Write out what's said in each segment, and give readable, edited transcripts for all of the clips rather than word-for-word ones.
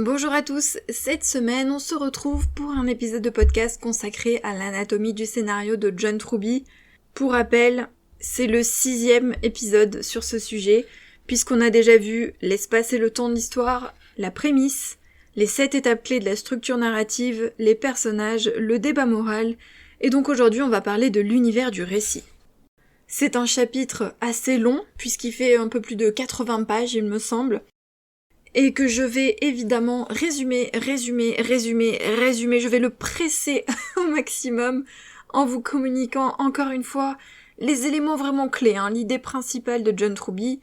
Bonjour à tous, cette semaine on se retrouve pour un épisode de podcast consacré à l'anatomie du scénario de John Truby. Pour rappel, c'est le 6e épisode sur ce sujet, puisqu'on a déjà vu l'espace et le temps de l'histoire, la prémisse, les 7 étapes clés de la structure narrative, les personnages, le débat moral, et donc aujourd'hui on va parler de l'univers du récit. C'est un chapitre assez long, puisqu'il fait un peu plus de 80 pages il me semble, et que je vais évidemment résumer, je vais le presser au maximum en vous communiquant encore une fois les éléments vraiment clés, l'idée principale de John Truby.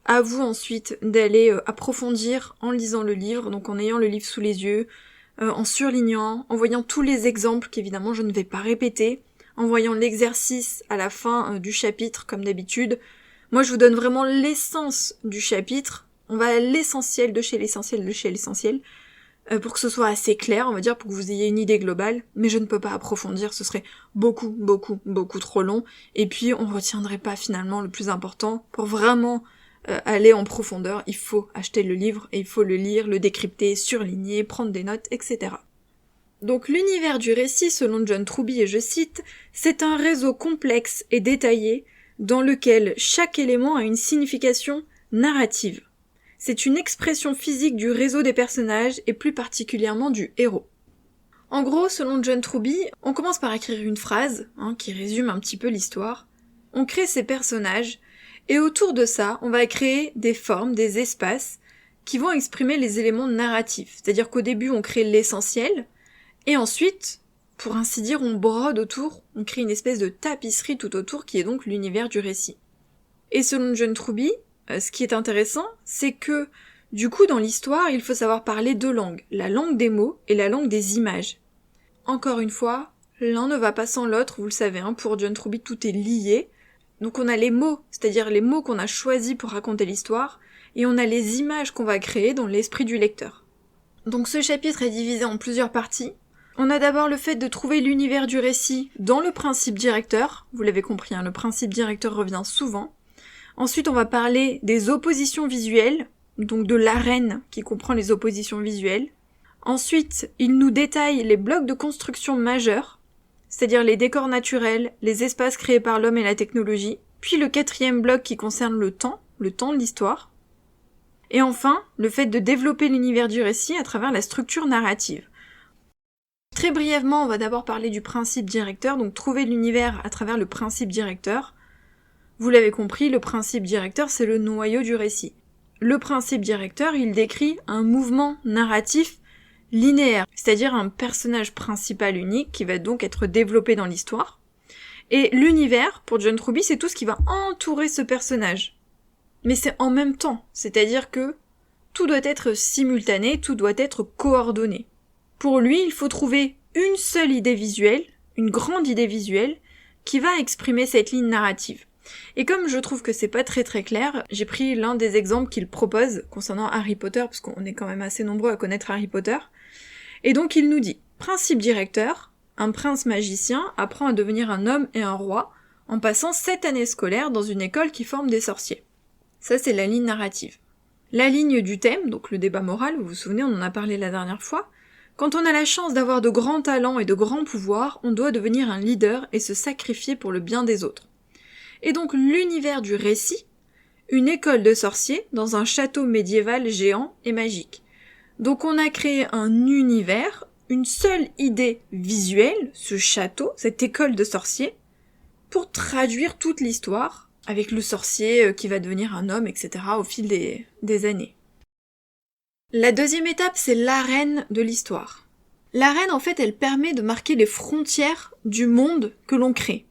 À vous ensuite d'aller approfondir en lisant le livre, donc en ayant le livre sous les yeux, en surlignant, en voyant tous les exemples qu'évidemment je ne vais pas répéter, en voyant l'exercice à la fin du chapitre comme d'habitude. Moi je vous donne vraiment l'essence du chapitre. On va à l'essentiel de chez l'essentiel, pour que ce soit assez clair, on va dire, pour que vous ayez une idée globale, mais je ne peux pas approfondir, ce serait beaucoup trop long, et puis on retiendrait pas finalement le plus important. Pour vraiment aller en profondeur, il faut acheter le livre, et il faut le lire, le décrypter, surligner, prendre des notes, etc. Donc l'univers du récit, selon John Truby, et je cite, « c'est un réseau complexe et détaillé, dans lequel chaque élément a une signification narrative. C'est une expression physique du réseau des personnages et plus particulièrement du héros. » En gros, selon John Truby, on commence par écrire une phrase, qui résume un petit peu l'histoire. On crée ces personnages, et autour de ça, on va créer des formes, des espaces, qui vont exprimer les éléments narratifs. C'est-à-dire qu'au début, on crée l'essentiel, et ensuite, pour ainsi dire, on brode autour, on crée une espèce de tapisserie tout autour, qui est donc l'univers du récit. Et selon John Truby, ce qui est intéressant, c'est que, du coup, dans l'histoire, il faut savoir parler 2 langues, la langue des mots et la langue des images. Encore une fois, l'un ne va pas sans l'autre, vous le savez, pour John Truby, tout est lié. Donc on a les mots, c'est-à-dire les mots qu'on a choisis pour raconter l'histoire, et on a les images qu'on va créer dans l'esprit du lecteur. Donc ce chapitre est divisé en plusieurs parties. On a d'abord le fait de trouver l'univers du récit dans le principe directeur, vous l'avez compris, le principe directeur revient souvent. Ensuite, on va parler des oppositions visuelles, donc de l'arène qui comprend les oppositions visuelles. Ensuite, il nous détaille les blocs de construction majeurs, c'est-à-dire les décors naturels, les espaces créés par l'homme et la technologie. Puis le 4e bloc qui concerne le temps de l'histoire. Et enfin, le fait de développer l'univers du récit à travers la structure narrative. Très brièvement, on va d'abord parler du principe directeur, donc trouver l'univers à travers le principe directeur. Vous l'avez compris, le principe directeur, c'est le noyau du récit. Le principe directeur, il décrit un mouvement narratif linéaire, c'est-à-dire un personnage principal unique qui va donc être développé dans l'histoire. Et l'univers, pour John Truby, c'est tout ce qui va entourer ce personnage. Mais c'est en même temps, c'est-à-dire que tout doit être simultané, tout doit être coordonné. Pour lui, il faut trouver une seule idée visuelle, une grande idée visuelle, qui va exprimer cette ligne narrative. Et comme je trouve que c'est pas très clair, j'ai pris l'un des exemples qu'il propose concernant Harry Potter, parce qu'on est quand même assez nombreux à connaître Harry Potter. Et donc il nous dit, principe directeur, un prince magicien apprend à devenir un homme et un roi en passant 7 années scolaires dans une école qui forme des sorciers. Ça c'est la ligne narrative. La ligne du thème, donc le débat moral, vous vous souvenez, on en a parlé la dernière fois, quand on a la chance d'avoir de grands talents et de grands pouvoirs, on doit devenir un leader et se sacrifier pour le bien des autres. Et donc l'univers du récit, une école de sorciers dans un château médiéval géant et magique. Donc on a créé un univers, une seule idée visuelle, ce château, cette école de sorciers, pour traduire toute l'histoire, avec le sorcier qui va devenir un homme, etc. au fil des années. La 2e étape, c'est l'arène de l'histoire. L'arène, en fait, elle permet de marquer les frontières du monde que l'on crée.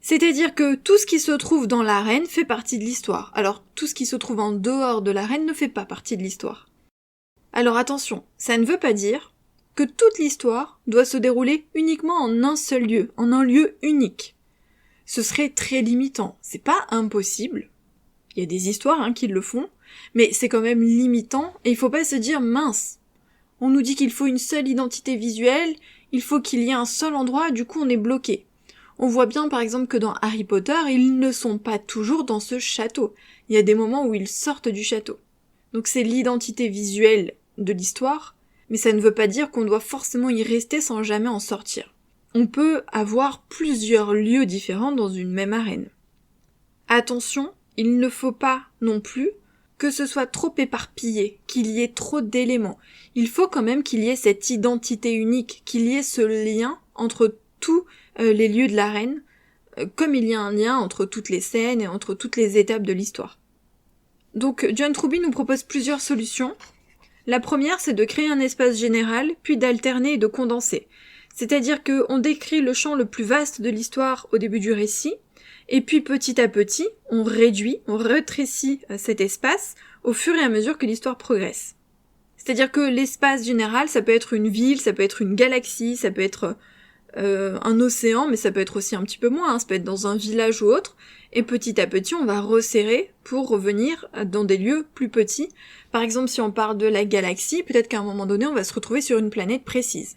C'est-à-dire que tout ce qui se trouve dans l'arène fait partie de l'histoire. Alors, tout ce qui se trouve en dehors de l'arène ne fait pas partie de l'histoire. Alors attention, ça ne veut pas dire que toute l'histoire doit se dérouler uniquement en un seul lieu, en un lieu unique. Ce serait très limitant. C'est pas impossible. Il y a des histoires qui le font, mais c'est quand même limitant, et il faut pas se dire mince. On nous dit qu'il faut une seule identité visuelle, il faut qu'il y ait un seul endroit, du coup on est bloqué. On voit bien par exemple que dans Harry Potter, ils ne sont pas toujours dans ce château. Il y a des moments où ils sortent du château. Donc c'est l'identité visuelle de l'histoire, mais ça ne veut pas dire qu'on doit forcément y rester sans jamais en sortir. On peut avoir plusieurs lieux différents dans une même arène. Attention, il ne faut pas non plus que ce soit trop éparpillé, qu'il y ait trop d'éléments. Il faut quand même qu'il y ait cette identité unique, qu'il y ait ce lien entre tous les lieux de l'arène, comme il y a un lien entre toutes les scènes et entre toutes les étapes de l'histoire. Donc John Truby nous propose plusieurs solutions. La première, c'est de créer un espace général, puis d'alterner et de condenser. C'est-à-dire qu'on décrit le champ le plus vaste de l'histoire au début du récit, et puis petit à petit, on réduit, on rétrécit cet espace au fur et à mesure que l'histoire progresse. C'est-à-dire que l'espace général, ça peut être une ville, ça peut être une galaxie, ça peut être un océan, mais ça peut être aussi un petit peu moins, ça peut être dans un village ou autre, et petit à petit, on va resserrer pour revenir dans des lieux plus petits. Par exemple, si on parle de la galaxie, peut-être qu'à un moment donné, on va se retrouver sur une planète précise.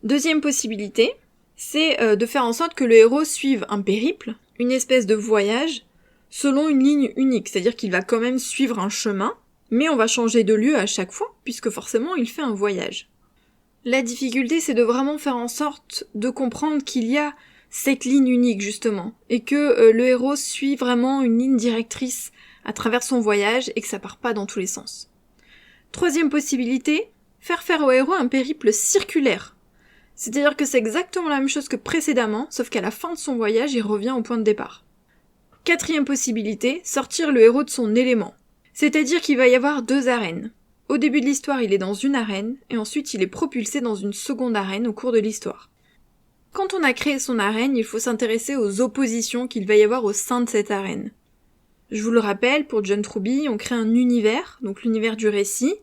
Deuxième possibilité, c'est de faire en sorte que le héros suive un périple, une espèce de voyage, selon une ligne unique, c'est-à-dire qu'il va quand même suivre un chemin, mais on va changer de lieu à chaque fois, puisque forcément il fait un voyage. La difficulté, c'est de vraiment faire en sorte de comprendre qu'il y a cette ligne unique, justement, et que le héros suit vraiment une ligne directrice à travers son voyage, et que ça part pas dans tous les sens. Troisième possibilité, faire au héros un périple circulaire. C'est-à-dire que c'est exactement la même chose que précédemment, sauf qu'à la fin de son voyage, il revient au point de départ. Quatrième possibilité, sortir le héros de son élément. C'est-à-dire qu'il va y avoir 2 arènes. Au début de l'histoire, il est dans une arène, et ensuite il est propulsé dans une seconde arène au cours de l'histoire. Quand on a créé son arène, il faut s'intéresser aux oppositions qu'il va y avoir au sein de cette arène. Je vous le rappelle, pour John Truby, on crée un univers, donc l'univers du récit,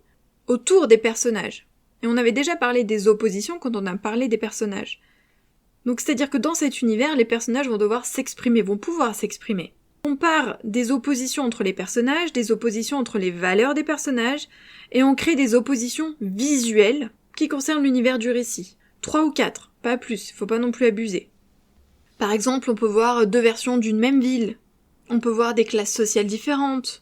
autour des personnages. Et on avait déjà parlé des oppositions quand on a parlé des personnages. Donc c'est-à-dire que dans cet univers, les personnages vont devoir s'exprimer, vont pouvoir s'exprimer. On part des oppositions entre les personnages, des oppositions entre les valeurs des personnages, et on crée des oppositions visuelles qui concernent l'univers du récit. 3 ou 4, pas plus, faut pas non plus abuser. Par exemple, on peut voir 2 versions d'une même ville. On peut voir des classes sociales différentes,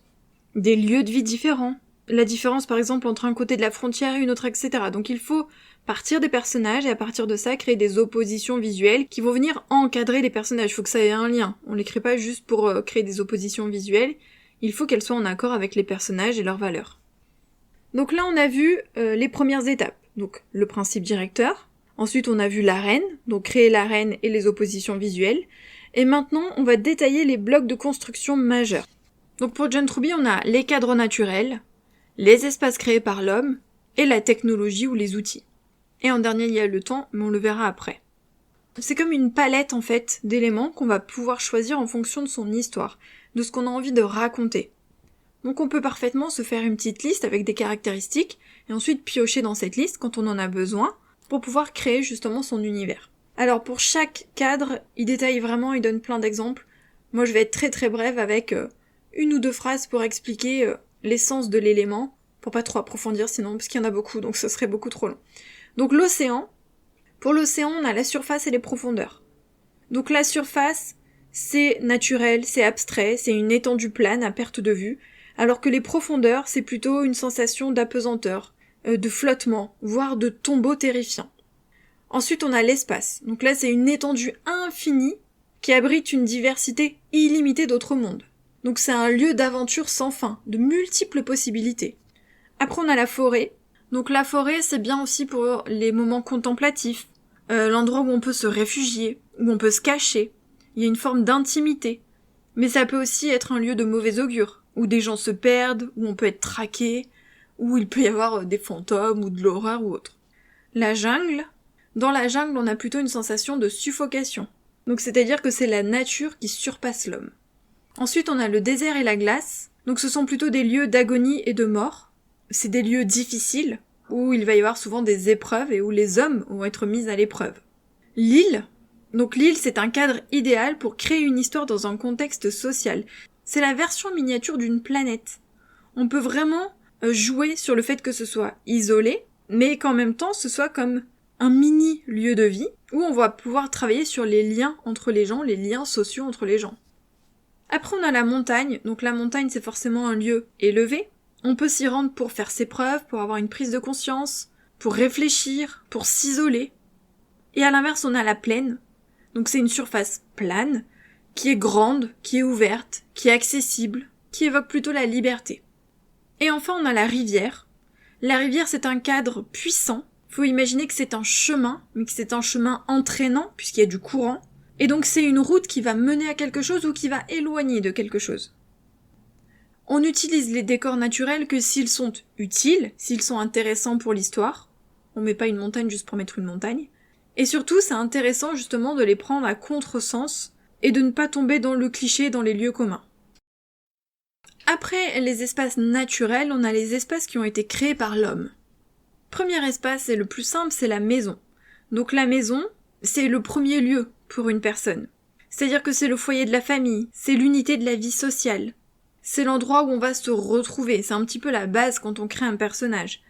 des lieux de vie différents. La différence par exemple entre un côté de la frontière et une autre, etc. Donc il faut partir des personnages et à partir de ça créer des oppositions visuelles qui vont venir encadrer les personnages. Il faut que ça ait un lien. On les crée pas juste pour créer des oppositions visuelles, il faut qu'elles soient en accord avec les personnages et leurs valeurs. Donc là on a vu les premières étapes. Donc le principe directeur, ensuite on a vu l'arène, donc créer l'arène et les oppositions visuelles, et maintenant on va détailler les blocs de construction majeurs. Donc pour John Truby on a les cadres naturels, les espaces créés par l'homme, et la technologie ou les outils. Et en dernier, il y a le temps, mais on le verra après. C'est comme une palette, en fait, d'éléments qu'on va pouvoir choisir en fonction de son histoire, de ce qu'on a envie de raconter. Donc on peut parfaitement se faire une petite liste avec des caractéristiques, et ensuite piocher dans cette liste quand on en a besoin, pour pouvoir créer justement son univers. Alors pour chaque cadre, il détaille vraiment, il donne plein d'exemples. Moi je vais être très très brève avec 1 ou 2 phrases pour expliquer l'essence de l'élément, pour pas trop approfondir sinon, parce qu'il y en a beaucoup, donc ce serait beaucoup trop long. Donc l'océan, pour l'océan, on a la surface et les profondeurs. Donc la surface, c'est naturel, c'est abstrait, c'est une étendue plane à perte de vue, alors que les profondeurs, c'est plutôt une sensation d'apesanteur, de flottement, voire de tombeau terrifiant. Ensuite, on a l'espace. Donc là, c'est une étendue infinie qui abrite une diversité illimitée d'autres mondes. Donc c'est un lieu d'aventure sans fin, de multiples possibilités. Après on a la forêt. Donc la forêt c'est bien aussi pour les moments contemplatifs, l'endroit où on peut se réfugier, où on peut se cacher. Il y a une forme d'intimité. Mais ça peut aussi être un lieu de mauvais augure, où des gens se perdent, où on peut être traqué, où il peut y avoir des fantômes ou de l'horreur ou autre. La jungle. Dans la jungle on a plutôt une sensation de suffocation. Donc c'est-à-dire que c'est la nature qui surpasse l'homme. Ensuite, on a le désert et la glace. Donc ce sont plutôt des lieux d'agonie et de mort. C'est des lieux difficiles, où il va y avoir souvent des épreuves et où les hommes vont être mis à l'épreuve. L'île. Donc l'île, c'est un cadre idéal pour créer une histoire dans un contexte social. C'est la version miniature d'une planète. On peut vraiment jouer sur le fait que ce soit isolé, mais qu'en même temps, ce soit comme un mini lieu de vie, où on va pouvoir travailler sur les liens entre les gens, les liens sociaux entre les gens. Après on a la montagne, donc la montagne c'est forcément un lieu élevé, On peut s'y rendre pour faire ses preuves, pour avoir une prise de conscience, pour réfléchir, pour s'isoler. Et à l'inverse, on a la plaine. Donc c'est une surface plane, qui est grande, qui est ouverte, qui est accessible, qui évoque plutôt la liberté. Et enfin, on a la rivière. La rivière, c'est un cadre puissant. Faut imaginer que c'est un chemin, mais que c'est un chemin entraînant, puisqu'il y a du courant. Et donc c'est une route qui va mener à quelque chose ou qui va éloigner de quelque chose. On utilise les décors naturels que s'ils sont utiles, s'ils sont intéressants pour l'histoire. On met pas une montagne juste pour mettre une montagne. Et surtout, c'est intéressant justement de les prendre à contresens et de ne pas tomber dans le cliché dans les lieux communs. Après les espaces naturels, on a les espaces qui ont été créés par l'homme. Premier espace, et le plus simple, c'est la maison. Donc la maison, c'est le premier lieu pour une personne. C'est-à-dire que c'est le foyer de la famille, c'est l'unité de la vie sociale. C'est l'endroit où on va se retrouver, c'est un petit peu la base quand on crée un personnage.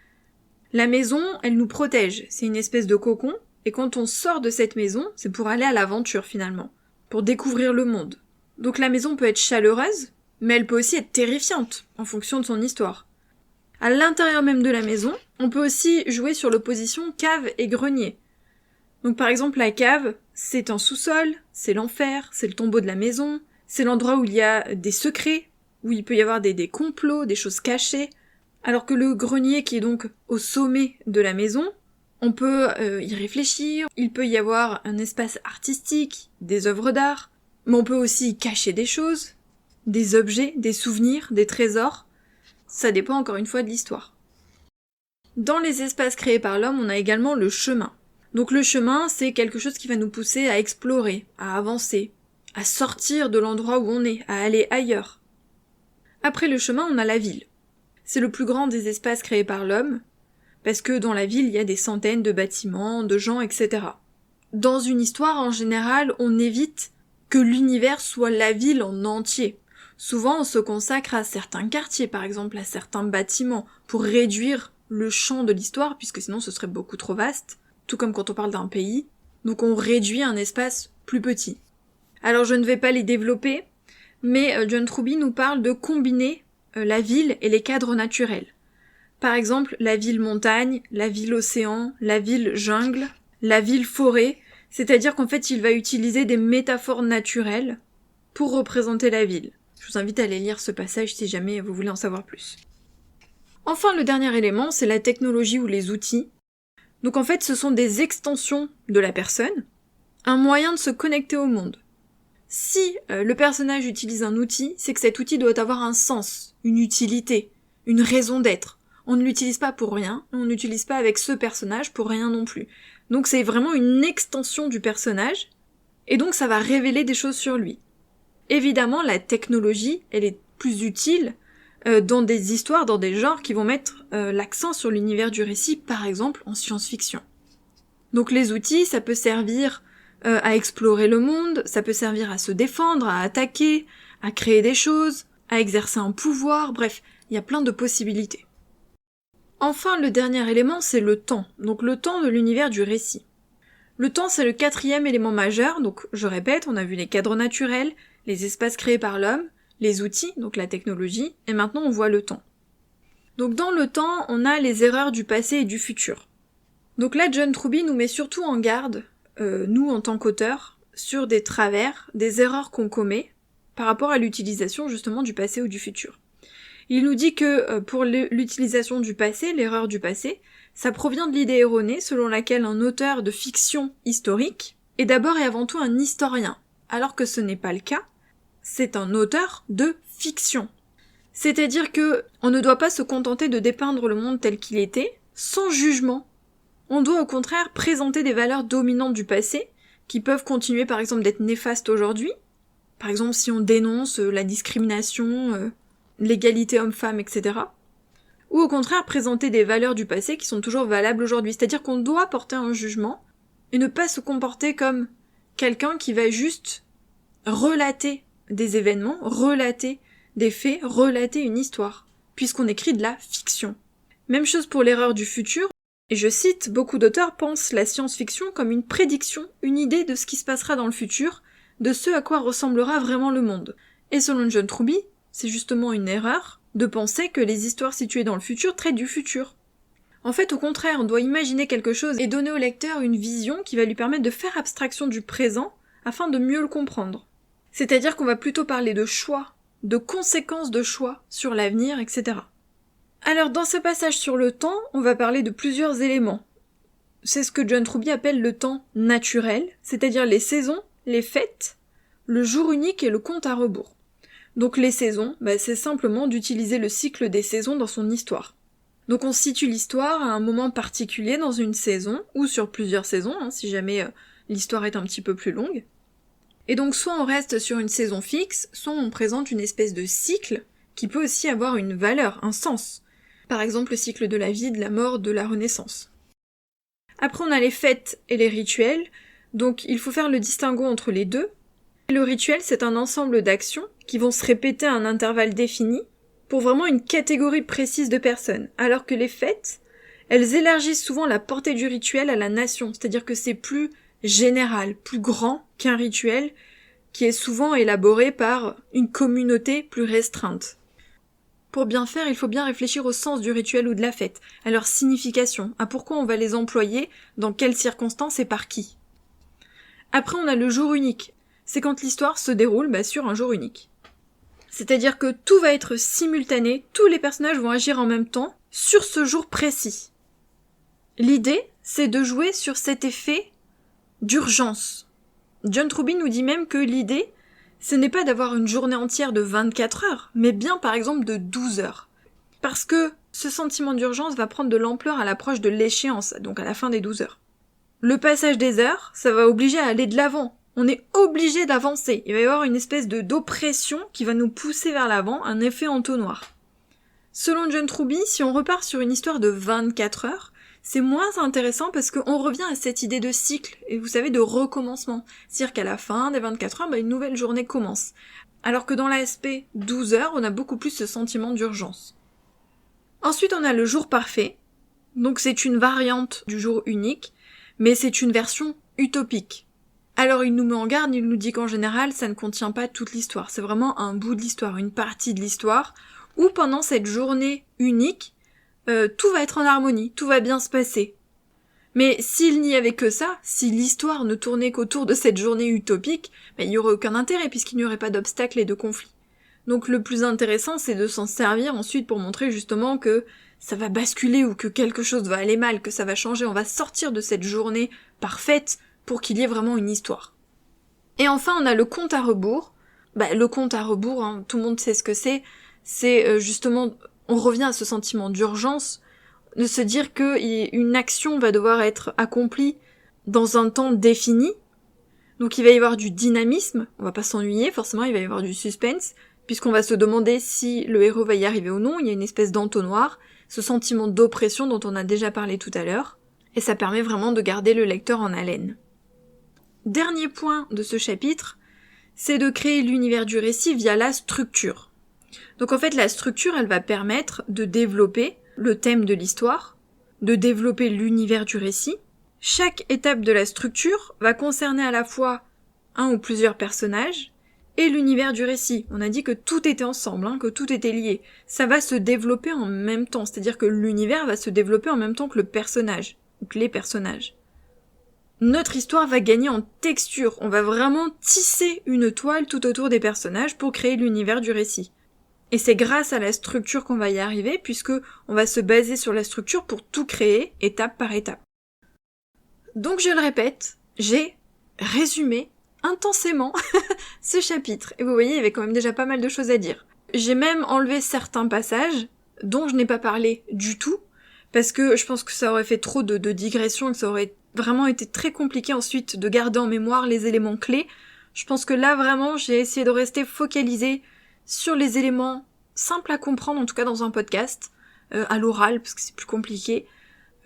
La maison, elle nous protège, c'est une espèce de cocon, et quand on sort de cette maison, c'est pour aller à l'aventure finalement, pour découvrir le monde. Donc la maison peut être chaleureuse, mais elle peut aussi être terrifiante, en fonction de son histoire. À l'intérieur même de la maison, on peut aussi jouer sur l'opposition cave et grenier. Donc par exemple la cave, c'est un sous-sol, c'est l'enfer, c'est le tombeau de la maison, c'est l'endroit où il y a des secrets, où il peut y avoir des complots, des choses cachées, alors que le grenier qui est donc au sommet de la maison, on peut y réfléchir, il peut y avoir un espace artistique, des œuvres d'art, mais on peut aussi y cacher des choses, des objets, des souvenirs, des trésors, ça dépend encore une fois de l'histoire. Dans les espaces créés par l'homme, on a également le chemin. Donc le chemin, c'est quelque chose qui va nous pousser à explorer, à avancer, à sortir de l'endroit où on est, à aller ailleurs. Après le chemin, on a la ville. C'est le plus grand des espaces créés par l'homme, parce que dans la ville, il y a des centaines de bâtiments, de gens, etc. Dans une histoire, en général, on évite que l'univers soit la ville en entier. Souvent, on se consacre à certains quartiers, par exemple, à certains bâtiments, pour réduire le champ de l'histoire, puisque sinon ce serait beaucoup trop vaste, tout comme quand on parle d'un pays. Donc on réduit un espace plus petit. Alors je ne vais pas les développer, mais John Truby nous parle de combiner la ville et les cadres naturels. Par exemple, la ville montagne, la ville océan, la ville jungle, la ville forêt, c'est-à-dire qu'en fait il va utiliser des métaphores naturelles pour représenter la ville. Je vous invite à aller lire ce passage si jamais vous voulez en savoir plus. Enfin, le dernier élément, c'est la technologie ou les outils. Donc en fait, ce sont des extensions de la personne, un moyen de se connecter au monde. Si le personnage utilise un outil, c'est que cet outil doit avoir un sens, une utilité, une raison d'être. On ne l'utilise pas pour rien, on n'utilise pas avec ce personnage pour rien non plus. Donc c'est vraiment une extension du personnage, et donc ça va révéler des choses sur lui. Évidemment, la technologie, elle est plus utile dans des histoires, dans des genres qui vont mettre l'accent sur l'univers du récit, par exemple en science-fiction. Donc les outils, ça peut servir à explorer le monde, ça peut servir à se défendre, à attaquer, à créer des choses, à exercer un pouvoir, bref, il y a plein de possibilités. Enfin, le dernier élément, c'est le temps, donc le temps de l'univers du récit. Le temps, c'est le 4e élément majeur, donc je répète, on a vu les cadres naturels, les espaces créés par l'homme, les outils, donc la technologie, et maintenant on voit le temps. Donc dans le temps, on a les erreurs du passé et du futur. Donc là, John Truby nous met surtout en garde, nous en tant qu'auteurs, sur des travers, des erreurs qu'on commet, par rapport à l'utilisation justement du passé ou du futur. Il nous dit que pour l'utilisation du passé, l'erreur du passé, ça provient de l'idée erronée selon laquelle un auteur de fiction historique est d'abord et avant tout un historien, alors que ce n'est pas le cas, c'est un auteur de fiction. C'est-à-dire que on ne doit pas se contenter de dépeindre le monde tel qu'il était, sans jugement. On doit au contraire présenter des valeurs dominantes du passé, qui peuvent continuer par exemple d'être néfastes aujourd'hui. Par exemple si on dénonce la discrimination, l'égalité homme-femme, etc. Ou au contraire présenter des valeurs du passé qui sont toujours valables aujourd'hui. C'est-à-dire qu'on doit porter un jugement, et ne pas se comporter comme quelqu'un qui va juste relater des événements, relater des faits, relater une histoire, puisqu'on écrit de la fiction. Même chose pour l'erreur du futur, et je cite, beaucoup d'auteurs pensent la science-fiction comme une prédiction, une idée de ce qui se passera dans le futur, de ce à quoi ressemblera vraiment le monde. Et selon John Truby, c'est justement une erreur, de penser que les histoires situées dans le futur traitent du futur. En fait, au contraire, on doit imaginer quelque chose et donner au lecteur une vision qui va lui permettre de faire abstraction du présent afin de mieux le comprendre. C'est-à-dire qu'on va plutôt parler de choix, de conséquences de choix sur l'avenir, etc. Alors, dans ce passage sur le temps, on va parler de plusieurs éléments. C'est ce que John Truby appelle le temps naturel, c'est-à-dire les saisons, les fêtes, le jour unique et le compte à rebours. Donc les saisons, c'est simplement d'utiliser le cycle des saisons dans son histoire. Donc on situe l'histoire à un moment particulier dans une saison, ou sur plusieurs saisons, si jamais l'histoire est un petit peu plus longue. Et donc soit on reste sur une saison fixe, soit on présente une espèce de cycle qui peut aussi avoir une valeur, un sens. Par exemple le cycle de la vie, de la mort, de la renaissance. Après on a les fêtes et les rituels, donc il faut faire le distinguo entre les deux. Le rituel c'est un ensemble d'actions qui vont se répéter à un intervalle défini, pour vraiment une catégorie précise de personnes, alors que les fêtes, elles élargissent souvent la portée du rituel à la nation, c'est-à-dire que c'est plus général, plus grand qu'un rituel qui est souvent élaboré par une communauté plus restreinte. Pour bien faire, il faut bien réfléchir au sens du rituel ou de la fête, à leur signification, à pourquoi on va les employer, dans quelles circonstances et par qui. Après, on a le jour unique, c'est quand l'histoire se déroule sur un jour unique. C'est-à-dire que tout va être simultané, tous les personnages vont agir en même temps, sur ce jour précis. L'idée, c'est de jouer sur cet effet d'urgence. John Truby nous dit même que l'idée, ce n'est pas d'avoir une journée entière de 24 heures, mais bien par exemple de 12 heures. Parce que ce sentiment d'urgence va prendre de l'ampleur à l'approche de l'échéance, donc à la fin des 12 heures. Le passage des heures, ça va obliger à aller de l'avant. On est obligé d'avancer. Il va y avoir une espèce d'oppression qui va nous pousser vers l'avant, un effet entonnoir. Selon John Truby, si on repart sur une histoire de 24 heures, c'est moins intéressant parce qu'on revient à cette idée de cycle, et vous savez, de recommencement. C'est-à-dire qu'à la fin des 24 heures, une nouvelle journée commence. Alors que dans l'aspect 12 heures, on a beaucoup plus ce sentiment d'urgence. Ensuite, on a le jour parfait. Donc c'est une variante du jour unique, mais c'est une version utopique. Alors il nous met en garde, il nous dit qu'en général, ça ne contient pas toute l'histoire. C'est vraiment un bout de l'histoire, une partie de l'histoire, où pendant cette journée unique, tout va être en harmonie, tout va bien se passer. Mais s'il n'y avait que ça, si l'histoire ne tournait qu'autour de cette journée utopique, il n'y aurait aucun intérêt puisqu'il n'y aurait pas d'obstacles et de conflits. Donc le plus intéressant, c'est de s'en servir ensuite pour montrer justement que ça va basculer ou que quelque chose va aller mal, que ça va changer, on va sortir de cette journée parfaite, pour qu'il y ait vraiment une histoire. Et enfin, on a le compte à rebours. Le compte à rebours, tout le monde sait ce que c'est. C'est justement, on revient à ce sentiment d'urgence, de se dire qu'une action va devoir être accomplie dans un temps défini. Donc il va y avoir du dynamisme, on va pas s'ennuyer, forcément il va y avoir du suspense, puisqu'on va se demander si le héros va y arriver ou non, il y a une espèce d'entonnoir, ce sentiment d'oppression dont on a déjà parlé tout à l'heure, et ça permet vraiment de garder le lecteur en haleine. Dernier point de ce chapitre, c'est de créer l'univers du récit via la structure. Donc en fait, la structure, elle va permettre de développer le thème de l'histoire, de développer l'univers du récit. Chaque étape de la structure va concerner à la fois un ou plusieurs personnages et l'univers du récit. On a dit que tout était ensemble, que tout était lié. Ça va se développer en même temps, c'est-à-dire que l'univers va se développer en même temps que le personnage, ou que les personnages. Notre histoire va gagner en texture, on va vraiment tisser une toile tout autour des personnages pour créer l'univers du récit. Et c'est grâce à la structure qu'on va y arriver, puisque on va se baser sur la structure pour tout créer, étape par étape. Donc je le répète, j'ai résumé intensément ce chapitre, et vous voyez, il y avait quand même déjà pas mal de choses à dire. J'ai même enlevé certains passages, dont je n'ai pas parlé du tout, parce que je pense que ça aurait fait trop de digressions, et que ça aurait vraiment été très compliqué ensuite de garder en mémoire les éléments clés. Je pense que là vraiment j'ai essayé de rester focalisée sur les éléments simples à comprendre, en tout cas dans un podcast, à l'oral parce que c'est plus compliqué.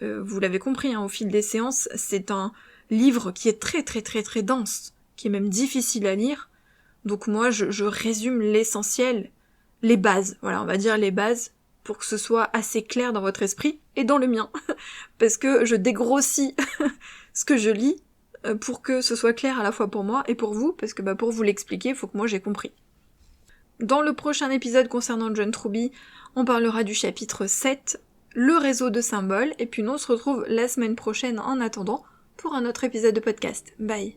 Vous l'avez compris, au fil des séances, c'est un livre qui est très très très très dense, qui est même difficile à lire. Donc moi je résume l'essentiel, les bases, voilà, on va dire les bases, pour que ce soit assez clair dans votre esprit et dans le mien, parce que je dégrossis ce que je lis pour que ce soit clair à la fois pour moi et pour vous, parce que pour vous l'expliquer, il faut que moi j'ai compris. Dans le prochain épisode concernant John Truby, on parlera du chapitre 7, le réseau de symboles, et puis nous on se retrouve la semaine prochaine en attendant pour un autre épisode de podcast. Bye!